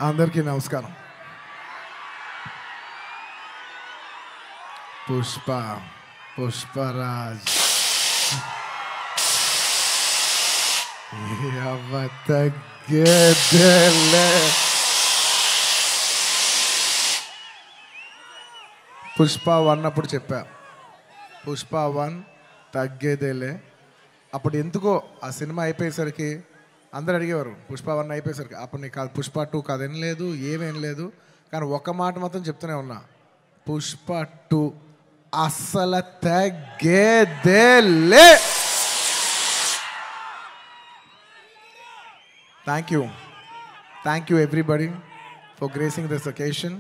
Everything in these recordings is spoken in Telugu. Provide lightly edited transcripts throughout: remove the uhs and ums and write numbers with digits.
అందరికీ నమస్కారం. పుష్పరాజ్ తగ్గేదేలే. పుష్ప 1 అప్పుడు చెప్పా, పుష్ప 1 తగ్గేదేలే. అప్పుడు ఎందుకో ఆ సినిమా అయిపోయేసరికి అందరు అడిగేవారు, పుష్ప 1 అయిపోయేసరికి అప్పుడు నీకు కాదు పుష్ప 2 కదేం లేదు, ఏమేం లేదు. కానీ ఒక మాట మాత్రం చెప్తూనే ఉన్నా, పుష్ప 2 అస్సలు తగ్గేదేలే. Thank you everybody for gracing this occasion.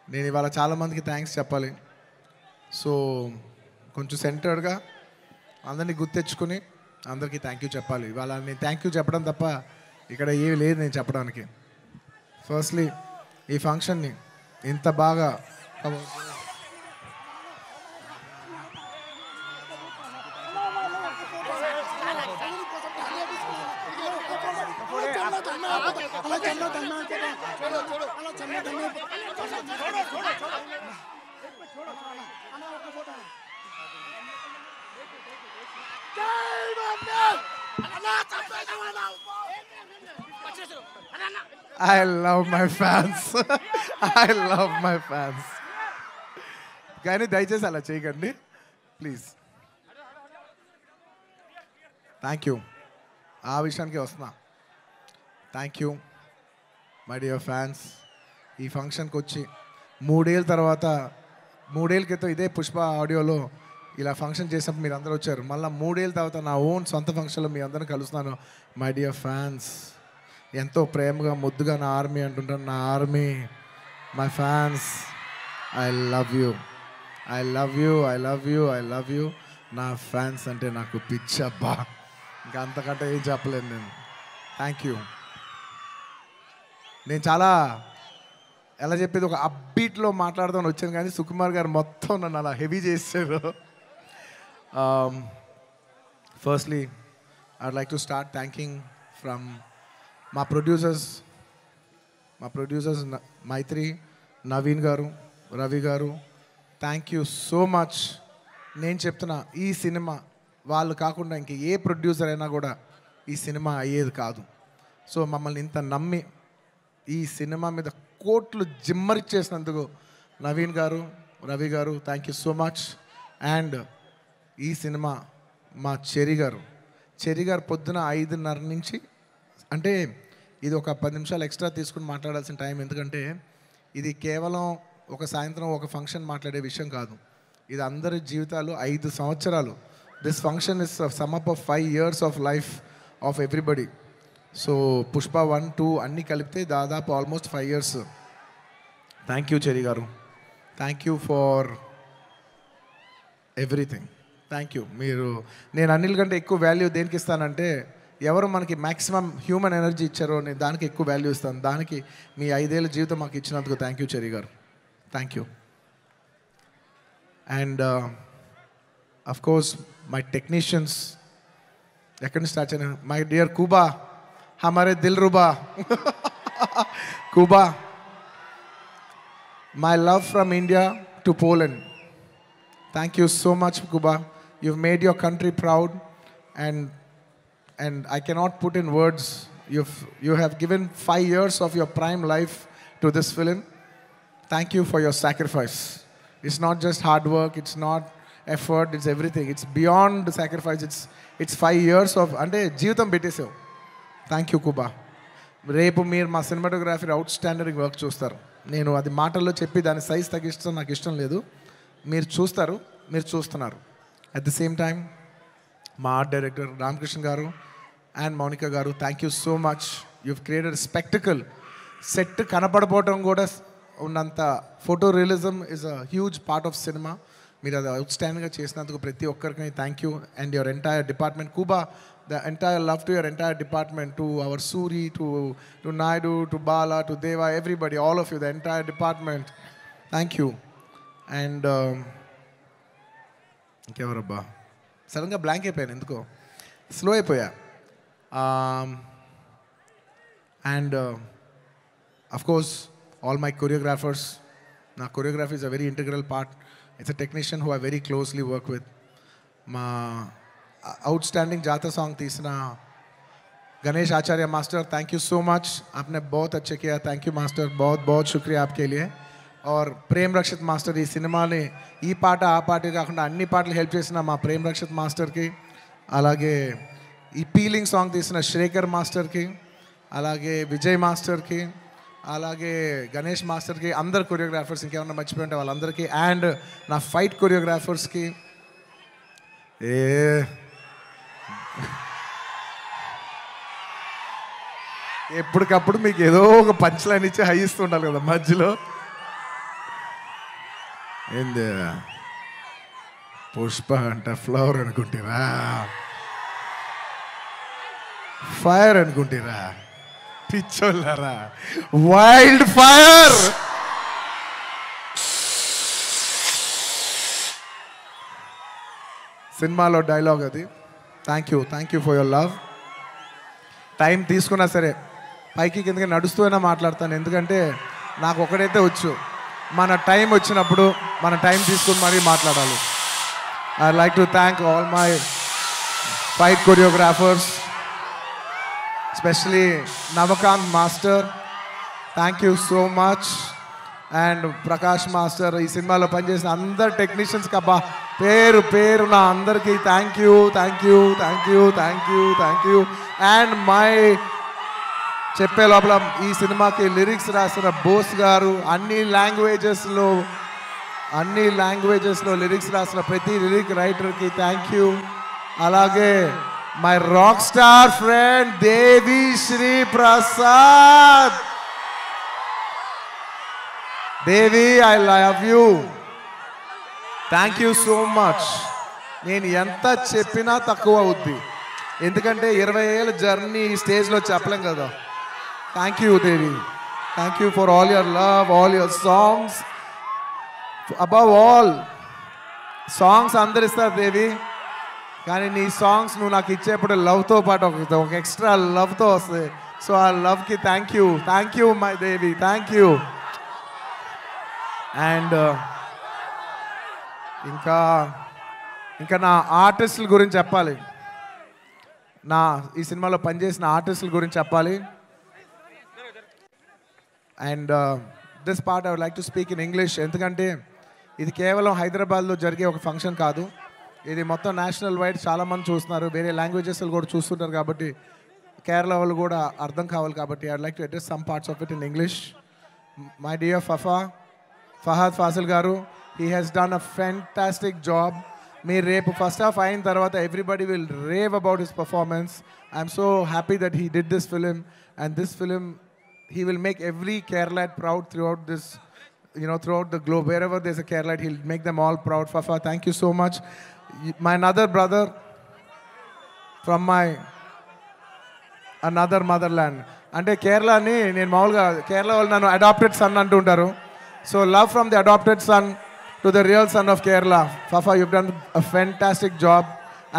నేను ఇవాళ చాలామందికి థ్యాంక్స్ చెప్పాలి. సో కొంచెం సెంటర్డ్గా అందరినీ గుర్తెచ్చుకుని అందరికీ థ్యాంక్ యూ చెప్పాలి. ఇవాళ నేను థ్యాంక్ యూ చెప్పడం తప్ప ఇక్కడ ఏమీ లేదు నేను చెప్పడానికి. ఫస్ట్లీ ఈ ఫంక్షన్ని ఇంత బాగా I love my fans. I love my fans. కానీ దయచేసి అలా చేయకండి ప్లీజ్. Thank you. ఆ విషయానికి వస్తున్నా. Thank you my dear fans. ఈ ఫంక్షన్కి వచ్చి 3 ఏళ్ళ తర్వాత, 3 ఏళ్ళ క్రితం ఇదే పుష్ప ఆడియోలో ఇలా ఫంక్షన్ చేసినప్పుడు మీరు అందరూ వచ్చారు. మళ్ళీ 3 ఏళ్ళ తర్వాత నా ఓన్ సొంత ఫంక్షన్లో మీ అందరిని కలుస్తున్నాను. మై డియర్ ఫ్యాన్స్, ఎంతో ప్రేమగా ముద్దుగా నా ఆర్మీ అంటుంటాను. నా army, my fans, I love you, I love you, I love you, I love you. నా ఫ్యాన్స్ అంటే నాకు పిచ్చబ్బా, ఇంకా అంతకంటే ఏం చెప్పలేను నేను. Thank you. నేను చాలా ఎలా చెప్పేది, ఒక అప్బీట్లో మాట్లాడదామని వచ్చాను కానీ సుకుమార్ గారు మొత్తం నన్ను అలా హెవీ చేశారు. Firstly I'd like to start thanking from మా ప్రొడ్యూసర్స్ మైత్రి, నవీన్ గారు, రవి గారు. Thank you so much. నేను చెప్తున్నా, ఈ సినిమా వాళ్ళు కాకుండా ఇంక ఏ ప్రొడ్యూసర్ అయినా కూడా ఈ సినిమా అయ్యేది కాదు. సో మమ్మల్ని ఇంత నమ్మి ఈ సినిమా మీద కోట్లు జిమ్మరిచ్చేసినందుకు నవీన్ గారు, రవి గారు, thank you so much. And ఈ సినిమా మా చెరి గారు పొద్దున 5:30 నుంచి, అంటే ఇది ఒక 10 నిమిషాలు ఎక్స్ట్రా తీసుకుని మాట్లాడాల్సిన టైం. ఎందుకంటే ఇది కేవలం ఒక సాయంత్రం ఒక ఫంక్షన్ మాట్లాడే విషయం కాదు. ఇది అందరి జీవితాలు 5 సంవత్సరాలు. This function is sum up of 5 years of life of everybody. So Pushpa 1, 2 అన్నీ కలిపితే దాదాపు ఆల్మోస్ట్ 5 years. థ్యాంక్ యూ చెరి గారు, thank you for everything. Thank you. నేను అన్నిల కంటే ఎక్కువ వాల్యూ దేనికి ఇస్తానంటే, ఎవరు మనకి మ్యాక్సిమం హ్యూమన్ ఎనర్జీ ఇచ్చారో నేను దానికి ఎక్కువ వాల్యూ ఇస్తాను. దానికి మీ 5 ఏళ్ళ జీవితం మాకు ఇచ్చినందుకు థ్యాంక్ యూ చెరి గారు, thank you. And of course my technicians, ఎక్కడి నుంచి స్టార్ట్ అయినా, మై డియర్ కూబా, हमारे दिलरुबा Kuba, my love from India to Poland. Thank you so much, Kuba. You've made your country proud, and I cannot put in words. You have given 5 years of your prime life to this film. Thank you for your sacrifice. It's not just hard work, it's not effort, it's everything. It's beyond sacrifice. It's 5 years of ante jeevitam పెట్టేసావు. Thank you Kuba. రేపు మీరు మా సినిమాటోగ్రఫీ అవుట్ స్టాండర్డ్ వర్క్ చూస్తారు. నేను అది మాటల్లో చెప్పి దాని సైజ్ తగ్గిస్తాం నాకు ఇష్టం లేదు. మీరు చూస్తారు, మీరు చూస్తున్నారు. అట్ ది సేమ్ టైం మా art director Ramakrishna garu and Mounika garu, thank you so much. You've created spectacle. Set కనపడపోవటం కూడా ఉన్నంత photo realism is a huge part of cinema. మీరు అది అవుట్ స్టాండింగ్గా చేసినందుకు ప్రతి ఒక్కరికి thank you. And your entire department Kuba, the entire love to your entire department, to our Suri, to Naidu, to Bala, to Deva, everybody, all of you, the entire department, thank you. And ఇంకెవరబ్బా, సడన్గా బ్లాంక్ అయిపోయాను, ఎందుకో స్లో అయిపోయా. And Of course, all my choreographers. Now, choreography is a very integral part. It's a technician who I very closely work with. My outstanding Jata song तीसरा Ganesh Acharya master, thank you so much, आपने बहुत अच्छे किया. थैंक यू मास्टर, बहुत बहुत शुक्रिया आपके लिए. और प्रेम रक्षित मास्टर ఈ సినిమాని ఈ పాట ఆ పాట కాకుండా అన్ని పాటలు హెల్ప్ చేసిన మా ప్రేమ్ రక్షిత్ మాస్టర్కి, అలాగే ఈ పీలింగ్ సాంగ్ తీసిన శ్రేఖర్ మాస్టర్కి, అలాగే విజయ్ మాస్టర్కి, అలాగే గణేష్ మాస్టర్కి, అందరు కొరియోగ్రాఫర్స్, ఇంకేమన్నా మర్చిపోయి ఉంటే వాళ్ళందరికీ, అండ్ నా ఫైట్ కొరియోగ్రాఫర్స్కి. ఎప్పటికప్పుడు మీకు ఏదో ఒక పంచ్ లైన్ ఇచ్చి హై ఇస్తూ ఉండాలి కదా మధ్యలో. ఏంది పుష్ప అంట ఫ్లవర్ అనుకుంటారా, ఫైర్ అనుకుంటారా, పిచ్చోళ్ళారా, వైల్డ్ ఫైర్. సినిమాలో డైలాగ్ అది. Thank you for your love. Time తీసుకున్నా సరే పైకి కిందకి నడుస్తూనే మాట్లాడతాను, ఎందుకంటే నాకు ఒకటైతే వచ్చు, మన టైం వచ్చినప్పుడు మన టైం తీసుకుని మరీ మాట్లాడాలి. I like to thank all my fight choreographers, especially Navakanth master, thank you so much. And Prakash master, ఈ సినిమాలో పనిచేసిన అందరు టెక్నీషియన్స్కి అబ్బా పేరు నా అందరికీ థ్యాంక్ యూ. అండ్ మై చెప్పే లోపల ఈ సినిమాకి లిరిక్స్ రాసిన బోస్ గారు, అన్ని లాంగ్వేజెస్లో లిరిక్స్ రాసిన ప్రతి లిరిక్ రైటర్కి థ్యాంక్ యూ. అలాగే my rock star friend Devi Sri Prasad. Devi, I love you, thank you so much. నేను ఎంత చెప్పినా తక్కువ అవుద్ది, ఎందుకంటే 20 ఏళ్ళ జర్నీ ఈ స్టేజ్లో చెప్పలేం కదా. Thank you Devi, thank you for all your love, all your songs. Above all, songs అందరు ఇస్తారు దేవి, కానీ నీ సాంగ్స్ నువ్వు నాకు ఇచ్చేప్పుడు లవ్తో పాటు ఒక ఎక్స్ట్రా లవ్తో వస్తుంది. సో ఆ లవ్కి thank you my Devi, thank you. And ఇంకా నా ఆర్టిస్టుల గురించి చెప్పాలి, ఈ సినిమాలో పనిచేసిన ఆర్టిస్టుల గురించి చెప్పాలి. And this part I would like to speak in English, ఎందుకంటే ఇది కేవలం హైదరాబాద్లో జరిగే ఒక ఫంక్షన్ కాదు, ఇది మొత్తం నేషనల్ వైడ్ చాలామంది చూస్తున్నారు, వేరే లాంగ్వేజెస్ కూడా చూస్తుంటారు, కాబట్టి కేరళ వాళ్ళు కూడా అర్థం కావాలి, కాబట్టి I would like to address some parts of it in English. My dear Fahadh Faasil garu, he has done a fantastic job. మీరు రేపు ఫస్ట్ హాఫ్ అయిన తర్వాత everybody will rave about his performance. I'm so happy that he did this film, and this film he will make every Keralite proud throughout this, throughout the globe. Wherever there's a Keralite, he'll make them all proud. Fafa, thank you so much. My another brother from my another motherland. అంటే కేరళని నేను మామూలుగా కేరళ వాళ్ళు నన్ను అడాప్టెడ్ సన్ అంటుంటారు. So love from the adopted son to the real son of Kerala. Fafa, you've done a fantastic job.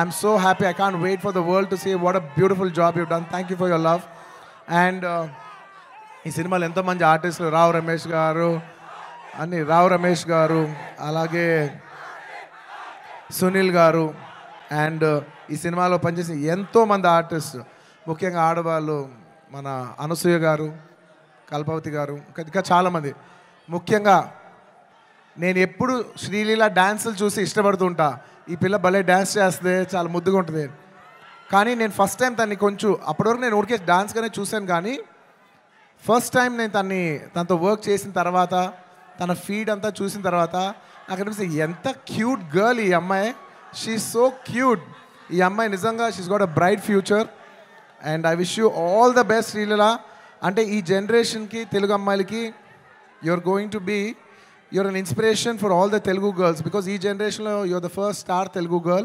I'm so happy. I can't wait for the world to see what a beautiful job you've done. Thank you for your love. And ఈ సినిమాలో ఎంతోమంది ఆర్టిస్టులు, రావు రమేష్ గారు, అలాగే సునీల్ గారు, అండ్ ఈ సినిమాలో పనిచేసిన ఎంతోమంది ఆర్టిస్ట్, ముఖ్యంగా ఆడవాళ్ళు, మన అనసూయ గారు, కల్పవతి గారు, ఇంకా చాలామంది. ముఖ్యంగా నేను ఎప్పుడు శ్రీలీల డ్యాన్సులు చూసి ఇష్టపడుతుంటా, ఈ పిల్ల భలే డ్యాన్స్ చేస్తే చాలా ముద్దుగా ఉంటుంది. కానీ నేను ఫస్ట్ టైం తన్ని కొంచెం, అప్పటివరకు నేను ఊరికే డాన్స్గానే చూశాను, కానీ ఫస్ట్ టైం నేను తనతో వర్క్ చేసిన తర్వాత, తన ఫీడ్ అంతా చూసిన తర్వాత నాకు అనిపిస్తుంది ఎంత క్యూట్ గర్ల్ ఈ అమ్మాయి. She so cute. ఈ అమ్మాయి నిజంగా she's got a bright future. And I wish you all the best Sreeleela. అంటే ఈ జనరేషన్కి, తెలుగు అమ్మాయిలకి you're an inspiration for all the Telugu girls, because ee generation lo you're the first star Telugu girl.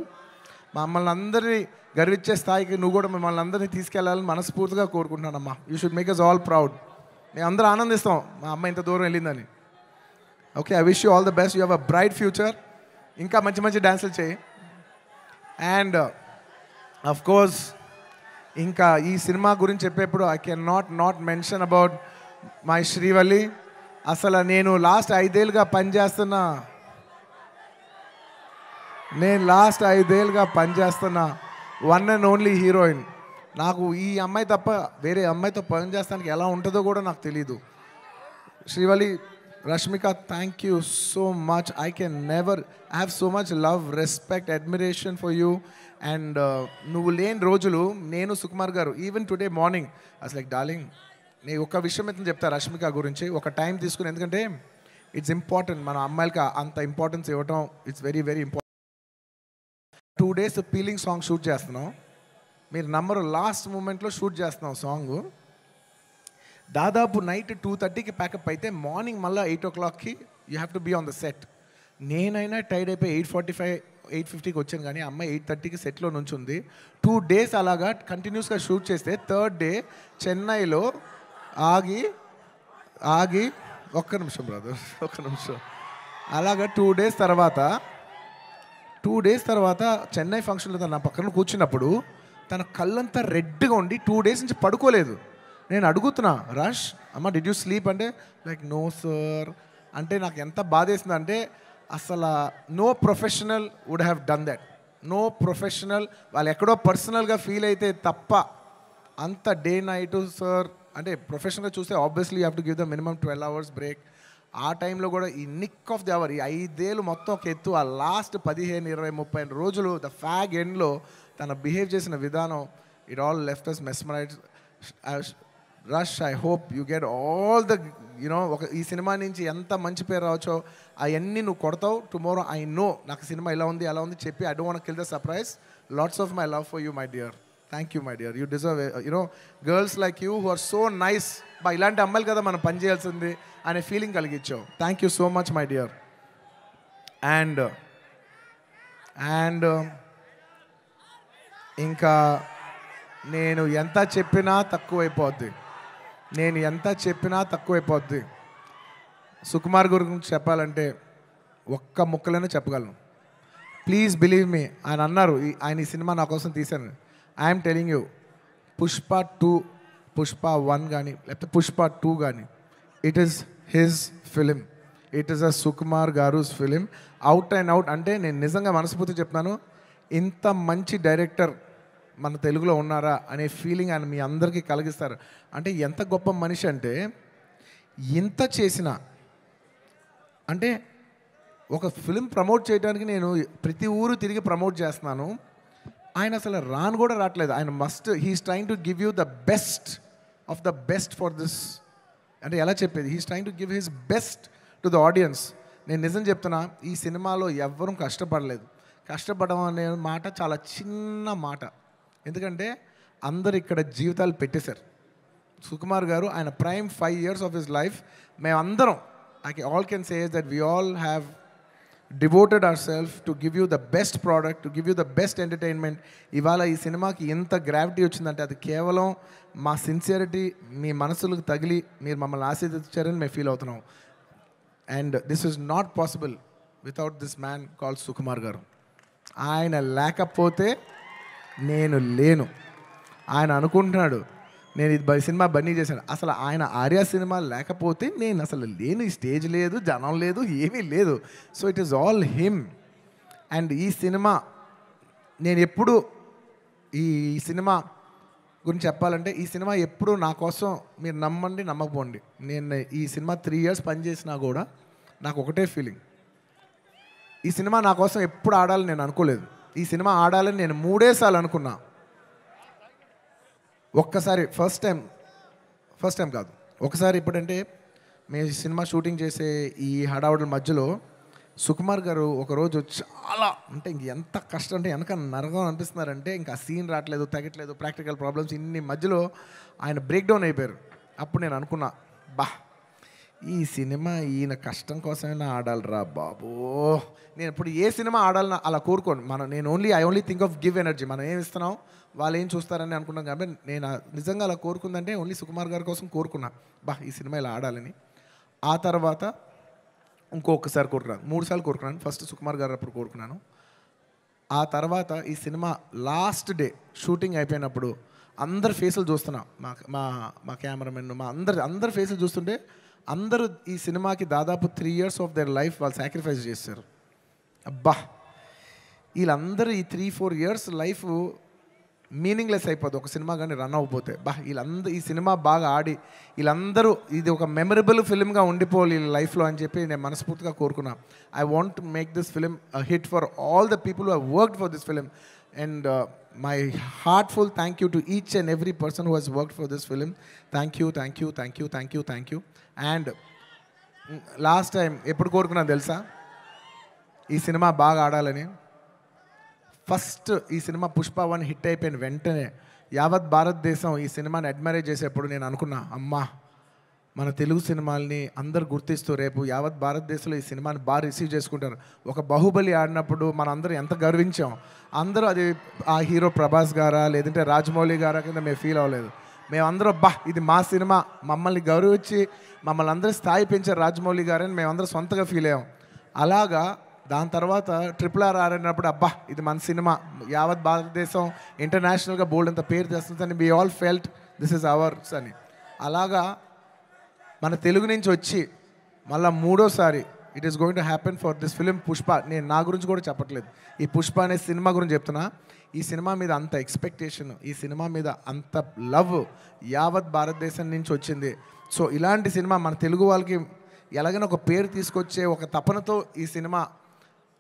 మమ్మల్ని అందరినీ గర్వించే స్థాయికి నువ్వు కూడా మమ్మల్ని అందరినీ తీసుకెళ్ళాలని మనస్ఫూర్తిగా కోరుకుంటున్నానమ్మా. You should make us all proud. మేము అందరూ ఆనందిస్తాం మా అమ్మ ఇంత దూరం వెళ్ళిందని. Okay, I wish you all the best. You have a bright future. ఇంకా మంచి మంచి డ్యాన్సులు చేయి. అండ్ అఫ్ కోర్స్ ఇంకా ఈ సినిమా గురించి చెప్పేప్పుడు I can not mention about my Srivalli. అసలు నేను లాస్ట్ 5 ఏళ్ళుగా పనిచేస్తున్నా వన్ అండ్ ఓన్లీ హీరోయిన్. నాకు ఈ అమ్మాయి తప్ప వేరే అమ్మాయితో పని చేస్తానికి ఎలా ఉంటుందో కూడా నాకు తెలీదు. Srivalli, Rashmika, thank you so much. I can never have so much love, respect, admiration for you. And నువ్వు లేని రోజులు నేను సుకుమార్ గారు ఈవెన్ టుడే మార్నింగ్ అసలు లైక్ డార్లింగ్, నేను ఒక విషయం అయితే చెప్తా రష్మిక గురించి, ఒక టైం తీసుకుని. ఎందుకంటే ఇట్స్ ఇంపార్టెంట్, మన అమ్మాయిలకి అంత ఇంపార్టెన్స్ ఇవ్వటం it's very very important. 2 days peeling song shoot చేస్తున్నాం. మీరు నమ్మరు, లాస్ట్ మూమెంట్లో షూట్ చేస్తున్నాం సాంగ్. దాదాపు నైట్ 2:30కి ప్యాకప్ అయితే మార్నింగ్ మళ్ళీ 8 o'clockకి you have to be on the set. నేనైనా టైర్డ్ అయిపోయి 8:45, 8:50కి వచ్చాను, కానీ అమ్మాయి 8:30కి సెట్లో నుంచి ఉంది. 2 days అలాగా కంటిన్యూస్గా షూట్ చేస్తే థర్డ్ డే చెన్నైలో ఆగి ఒక్క నిమిషం బ్రదర్, అలాగా 2 days తర్వాత చెన్నై ఫంక్షన్లో తన నా పక్కన కూర్చున్నప్పుడు తన కళ్ళంతా రెడ్గా ఉండి 2 days నుంచి పడుకోలేదు. నేను అడుగుతున్నా, రష్ అమ్మ డిడ్ యూ స్లీప్ అంటే లైక్ నో సార్ అంటే నాకు ఎంత బాధేసింది అంటే అసలు no professional would have done that. No professional వాళ్ళు ఎక్కడో పర్సనల్గా ఫీల్ అయితే తప్ప అంత డే నైట్ సార్ అంటే ప్రొఫెషనల్గా చూస్తే obviously you have to give the minimum 12 hours break. ఆ టైంలో కూడా ఈ నిక్ ఆఫ్ ది అవర్, ఈ 5 ఏళ్ళు మొత్తం ఒక ఎత్తు, ఆ లాస్ట్ 15, 20, 30 రోజులు ద ఫ్యాగ్ ఎండ్లో తన బిహేవ్ చేసిన విధానం, it all left us mesmerised. Rash, I hope you get all the ఒక ఈ సినిమా నుంచి ఎంత మంచి పేరు రావచ్చో అవన్నీ నువ్వు కొడతావు. టుమారో ఐ నో నాకు సినిమా ఇలా ఉంది అలా ఉంది చెప్పి I don't want kill the surprise. Lots of my love for you my dear. Thank you my dear. You deserve girls like you who are so nice. ఇలాంటి అమ్మాయిలు కదా మనం పని చేయాల్సింది అనే ఫీలింగ్ కలిగించావు. Thank you so much my dear. And ఇంకా నేను ఎంత చెప్పినా తక్కువైపోద్ది. సుకుమార్ గురించి చెప్పాలంటే ఒక్క ముక్కలోనే చెప్పగలను. Please believe me. ఆయన అన్నారు ఆయన ఈ సినిమా నా కోసం తీశాను. I'm telling you, Pushpa 2, Pushpa 1 కానీ లేకపోతే పుష్ప 2 కానీ it is his film. It is a Sukumar garu's film, out and out. అంటే నేను నిజంగా మనస్ఫూర్తిగా చెప్తున్నాను, ఇంత మంచి డైరెక్టర్ మన తెలుగులో ఉన్నారా అనే ఫీలింగ్ ఆయన మీ అందరికీ కలిగిస్తారు. అంటే ఎంత గొప్ప మనిషి అంటే ఇంత చేసిన అంటే ఒక ఫిలిం ప్రమోట్ చేయడానికి నేను ప్రతి ఊరు తిరిగి ప్రమోట్ చేస్తున్నాను. ఆయన అసలు కూడా రావట్లేదు. ఆయన he's trying to give you the best of the best for this. అంటే ఎలా చెప్పేది, he's trying to give his best to the audience. నేను నిజం చెప్తున్నా, ఈ సినిమాలో ఎవ్వరూ కష్టపడలేదు. కష్టపడడం అనే మాట చాలా చిన్న మాట. ఎందుకంటే అందరు ఇక్కడ జీవితాలు పెట్టేశారు. సుకుమార్ గారు ఆయన prime 5 years of his life మేమందరం all can say is that we all have devoted our self to give you the best product, to give you the best entertainment. ఇవాళ ఈ సినిమాకి ఎంత గ్రావిటీ వచ్చిందంటే అది కేవలం మా సిన్సియరిటీ మీ మనసులకు తగిలి మీరు మమ్మల్ని ఆశీర్వదించారని మేము ఫీల్ అవుతున్నాం. And this is not possible without this man called Sukumar garu. ఆయన లేకపోతే నేను లేను. ఆయన అనుకుంటున్నాడు నేను ఇది సినిమా బన్నీ చేశాను. అసలు ఆయన ఆర్య సినిమా లేకపోతే నేను అసలు లేను. ఈ స్టేజ్ లేదు, జనం లేదు, ఏమీ లేదు. So it is all him. And ఈ సినిమా నేను ఎప్పుడు ఈ సినిమా గురించి చెప్పాలంటే ఈ సినిమా ఎప్పుడు నా కోసం మీరు నమ్మండి నమ్మకపోండి, నేను ఈ సినిమా 3 years పనిచేసినా కూడా నాకు ఒకటే ఫీలింగ్, ఈ సినిమా నా కోసం ఎప్పుడు ఆడాలని నేను అనుకోలేదు. ఈ సినిమా ఆడాలని నేను 3 సార్లు అనుకున్నా. ఒక్కసారి ఫస్ట్ టైం కాదు, ఒకసారి ఇప్పుడంటే మేము సినిమా షూటింగ్ చేసే ఈ హడావుడి మధ్యలో సుకుమార్ గారు ఒకరోజు చాలా అంటే ఎంత కష్టం అంటే వెనక నరకం అనిపిస్తున్నారంటే ఇంకా సీన్ రావట్లేదు, తగ్గట్లేదు, ప్రాక్టికల్ ప్రాబ్లమ్స్ ఇన్ని మధ్యలో ఆయన బ్రేక్ డౌన్ అయిపోయారు. అప్పుడు నేను అనుకున్నా, ఈ సినిమా ఈయన కష్టం కోసమైనా ఆడాలిరా బాబో. నేను ఇప్పుడు ఏ సినిమా ఆడాలని అలా కోరుకోను. నేను I only think of give energy. మనం ఏం ఇస్తున్నాం వాళ్ళు ఏం చూస్తారని అనుకున్నాం. కాబట్టి నేను నిజంగా అలా కోరుకుందంటే ఓన్లీ సుకుమార్ గారి కోసం కోరుకున్నా, ఈ సినిమా ఇలా ఆడాలని. ఆ తర్వాత ఇంకొకసారి కోరుకున్నాను, 3 సార్లు కోరుకున్నాను. ఫస్ట్ సుకుమార్ గారు అప్పుడు కోరుకున్నాను. ఆ తర్వాత ఈ సినిమా లాస్ట్ డే షూటింగ్ అయిపోయినప్పుడు అందరి ఫేసులు చూస్తున్నా, మా మా మా కెమెరామెన్, మా అందరి ఫేసులు చూస్తుంటే అందరూ ఈ సినిమాకి దాదాపు 3 years ఆఫ్ దేర్ లైఫ్ వాళ్ళు సాక్రిఫైస్ చేశారు. అబ్బా, వీళ్ళందరూ ఈ 3-4 years లైఫ్ మీనింగ్లెస్ అయిపోతుంది ఒక సినిమా కానీ రన్ అవ్వకపోతే. వీళ్ళందరూ ఈ సినిమా బాగా ఆడి వీళ్ళందరూ ఇది ఒక మెమరబుల్ ఫిల్మ్గా ఉండిపోవాలి వీళ్ళ లైఫ్లో అని చెప్పి నేను మనస్ఫూర్తిగా కోరుకున్నా. I want to make this film a hit for all the people who have worked for this film. And my heartful thank you to each and every person who has worked for this film. Thank you, thank you, thank you, thank you, thank you. And last time ఎప్పుడు కోరుకున్నాను తెలుసా ఈ సినిమా బాగా ఆడాలని? ఫస్ట్ ఈ సినిమా పుష్ప 1 హిట్ అయిపోయిన వెంటనే యావత్ భారతదేశం ఈ సినిమాని అడ్మైర్ చేసేప్పుడు నేను అనుకున్నా, అమ్మా మన తెలుగు సినిమాల్ని అందరు గుర్తిస్తూ రేపు యావత్ భారతదేశంలో ఈ సినిమాని బాగా రిసీవ్ చేసుకుంటారు. ఒక బాహుబలి ఆడినప్పుడు మనం అందరూ ఎంత గర్వించాం. అందరూ అది ఆ హీరో ప్రభాస్ గారా లేదంటే రాజమౌళి గారా కింద మేము ఫీల్ అవ్వలేదు. మేమందరూ ఇది మా సినిమా, మమ్మల్ని గౌరవించి మమ్మల్ని అందరూ స్థాయి పెంచారు రాజమౌళి గారని మేమందరూ సొంతగా ఫీల్ అయ్యాం. అలాగా దాని తర్వాత RRR ఆడినప్పుడు ఇది మన సినిమా, యావత్ భారతదేశం ఇంటర్నేషనల్గా బోల్డ్ అంత పేరు తెస్తుందని we all felt this is ours అని. అలాగా మన తెలుగు నుంచి వచ్చి మళ్ళీ 3వసారి it is going to happen for this film Pushpa. నేను నా గురించి కూడా చెప్పట్లేదు, ఈ పుష్ప అనే సినిమా గురించి చెప్తున్నా. ఈ సినిమా మీద అంత ఎక్స్పెక్టేషన్, ఈ సినిమా మీద అంత లవ్ యావత్ భారతదేశం నుంచి వచ్చింది. సో ఇలాంటి సినిమా మన తెలుగు వాళ్ళకి ఎలాగైనా ఒక పేరు తీసుకొచ్చే ఒక తపనతో ఈ సినిమా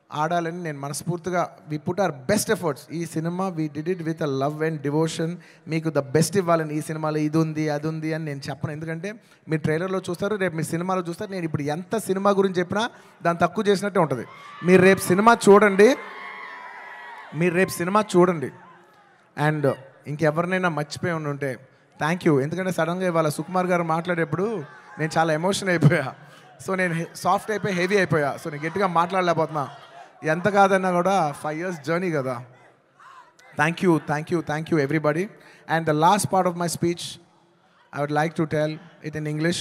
ఆడాలని నేను మనస్ఫూర్తిగా we put our best efforts. ఈ cinema we did it with a love and devotion. మీకు ద బెస్ట్ ఇవ్వాలని, ఈ సినిమాలో ఇది ఉంది అది ఉంది అని నేను చెప్పను. ఎందుకంటే మీరు ట్రైలర్లో చూస్తారు, రేపు మీ సినిమాలో చూస్తారు. నేను ఇప్పుడు ఎంత సినిమా గురించి చెప్పినా దాన్ని తక్కువ చేసినట్టే ఉంటుంది. మీరు రేపు సినిమా చూడండి. అండ్ ఇంకెవరినైనా మర్చిపోయి ఉంటే థ్యాంక్ యూ. ఎందుకంటే సడన్గా ఇవాళ సుకుమార్ గారు మాట్లాడేప్పుడు నేను చాలా ఎమోషన్ అయిపోయా. సో నేను సాఫ్ట్ అయిపోయి హెవీ అయిపోయా. సో నేను గట్టిగా మాట్లాడలేకపోతున్నా. ఎంత కాదన్నా కూడా 5 years జర్నీ కదా. Thank you, thank you, thank you everybody. And the last part of my speech I would like to tell it in English.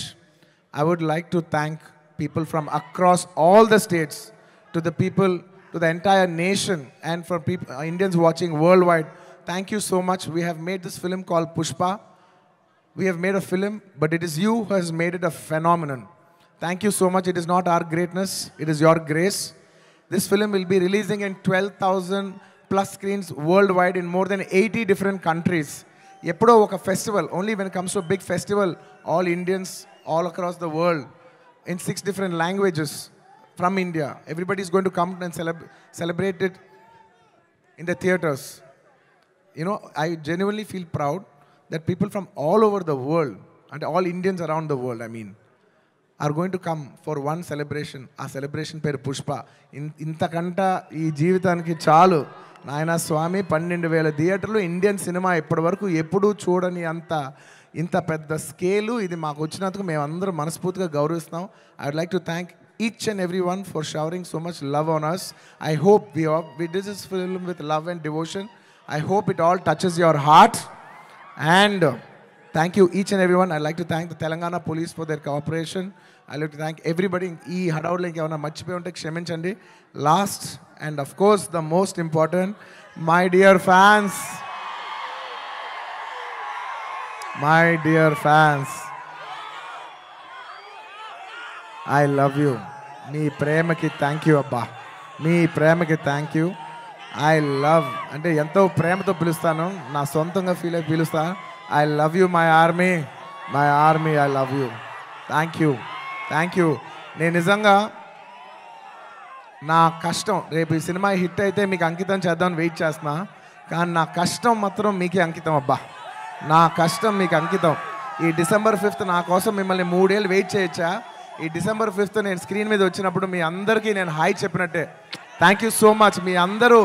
I would like to thank people from across all the states, to the people, to the entire nation, and for people, Indians watching worldwide. Thank you so much. We have made this film called Pushpa. We have made a film, but it is you who has made it a phenomenon. Thank you so much. It is not our greatness, it is your grace. This film will be releasing in 12,000 plus screens worldwide in more than 80 different countries. Eppudo oka festival, only when it comes to a big festival, all Indians all across the world in 6 different languages from India, everybody is going to come and celebrate it in the theaters. You know, I genuinely feel proud that people from all over the world, and all Indians around the world, I mean, are going to come for one celebration. ఆ సెలబ్రేషన్ పేరు పుష్ప. ఇంతకంట ఈ జీవితానికి చాలు నాయన స్వామి. 12,000 థియేటర్లు, ఇండియన్ సినిమా ఇప్పటి వరకు ఎప్పుడూ చూడని ఇంత పెద్ద స్కేలు ఇది మాకు వచ్చినందుకు మేమందరం మనస్ఫూర్తిగా గౌరవిస్తాం. I would like to thank each and everyone for showering so much love on us. I hope we did this film with love and devotion. I hope it all touches your heart. And thank you each and everyone. I'd like to thank the Telangana police for their cooperation. I'd like to thank everybody. Ee hadavudlo inka marchipoyi unte kshaminchandi. Last and of course the most important, my dear fans. My dear fans, I love you. మీ ప్రేమకి థ్యాంక్ యూ అబ్బా. మీ ప్రేమకి థ్యాంక్ యూ. ఐ లవ్ అంటే ఎంతో ప్రేమతో పిలుస్తాను, నా సొంతంగా ఫీల్ అయి పిలుస్తాను. I love you, my army. My army, I love you. Thank you. Thank you. నేను నిజంగా నా కష్టం రేపు ఈ సినిమా హిట్ అయితే మీకు అంకితం చేద్దామని వెయిట్ చేస్తున్నా. కానీ నా కష్టం మాత్రం మీకే అంకితం అబ్బా. నా కష్టం మీకు అంకితం. ఈ December 5th నా కోసం మిమ్మల్ని 3 ఏళ్ళు వెయిట్ చేయొచ్చా? ఈ December 5th నేను స్క్రీన్ మీద వచ్చినప్పుడు మీ అందరికీ నేను హాయ్ చెప్పినట్టే. Thank you so much. మీ అందరూ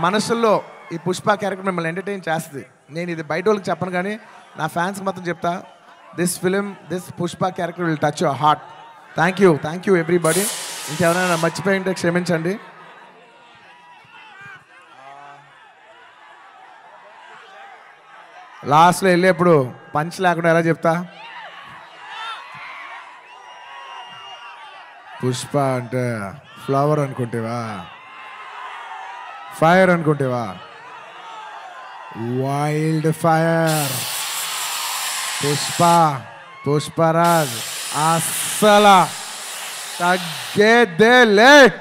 మనసుల్లో ఈ పుష్ప క్యారెక్టర్ మిమ్మల్ని ఎంటర్టైన్ చేస్తుంది. నేను ఇది బయట వాళ్ళకి చెప్పను కానీ నా ఫ్యాన్స్కి మాత్రం చెప్తా, this Pushpa character will touch your heart. Thank you everybody. ఇంకెవరైనా మర్చిపోయి ఉంటే క్షమించండి. లాస్ట్లో వెళ్ళేప్పుడు పంచ్ లేకుండా ఎలా చెప్తా? పుష్ప అంటే ఫ్లవర్ అనుకుంటేవా, ఫైర్ అనుకుంటేవా? Wild fire. పుష్పరాజ్ అస్సల తగ్గేదే లే.